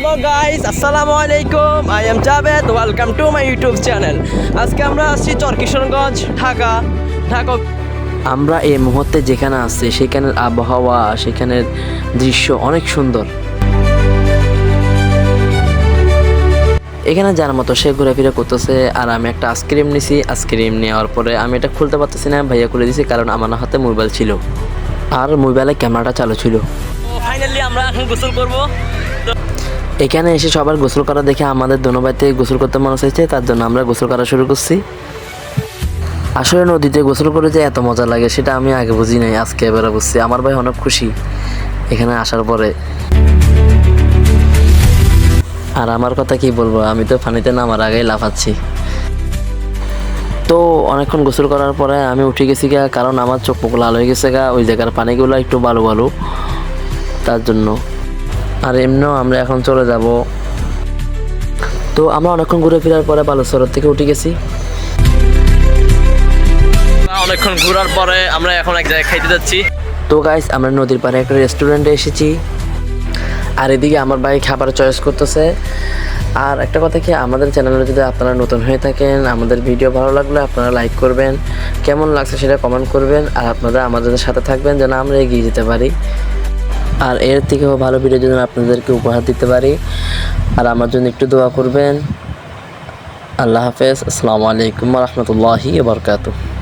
Hello guys, আসসালামু আলাইকুম। I am Javed, welcome to my YouTube channel. আজকে আমরা আসছি চরকিশোরগঞ্জ, ঢাকা। আমরা এই মুহূর্তে যেখানে আছি সেখানের আবহাওয়া, সেখানের দৃশ্য অনেক সুন্দর। এখানে যার মতো সে ঘোরাফেরা করতেছে, আর আমি একটা আইসক্রিম নিছি। আইসক্রিম নেওয়ার পরে আমি এটা খুলতে পারতেছি না, ভাইয়া খুলে দিছি, কারণ আমার হাতে মোবাইল ছিল আর মোবাইলে ক্যামেরাটা চালু ছিল। ফাইনালি আমরা এখন গোসল করব। এখানে এসে সবার গোসল করা দেখে আমাদের দোনোবাইতে গোসল করতে মনে চাইছে, তার জন্য আমরা গোসল করা শুরু করছি। আসলে নদীতে গোসল করে যে এত মজা লাগে সেটা আমি আগে বুঝি নাই, আজকে এবারে বুঝছি। আমার ভাই অনেক খুশি এখানে আসার পরে। আর আমার কথা কি বলবো, আমি তো পানিতে নামার আগেই লাফাচ্ছি। তো অনেকক্ষণ গোসল করার পরে আমি উঠে গেছি গা, কারণ আমার চোখ মুখ লাল হয়ে গেছে গা, ওই জায়গার পানিগুলো একটু বালু বালু, তার জন্য। আর এমনিও আমরা এখন চলে যাব। তো আমরা অনেকক্ষণ ঘুরে ফেরার পরে বালুচর থেকে উঠে গেছি। অনেকক্ষণ ঘোরার পরে আমরা এখন এক জায়গায় খাইতে যাচ্ছি। তো গাইস, আমরা নদীর পাড়ে একটা রেস্টুরেন্টে এসেছি, আর এদিকে আমার ভাই খাবার চয়েস করতেছে। আর একটা কথা কি, আমাদের চ্যানেলে যদি আপনারা নতুন হয়ে থাকেন, আমাদের ভিডিও ভালো লাগলে আপনারা লাইক করবেন, কেমন লাগছে সেটা কমেন্ট করবেন, আর আপনারা আমাদের সাথে থাকবেন যেন আমরা এগিয়ে যেতে পারি, আর এর থেকেও ভালো ভিডিও যেন আপনাদেরকে উপহার দিতে পারি। আর আমার জন্য একটু দোয়া করবেন। আল্লাহ হাফেজ। আসসালামু আলাইকুম ওয়া রাহমাতুল্লাহি ওয়া বারাকাতুহু।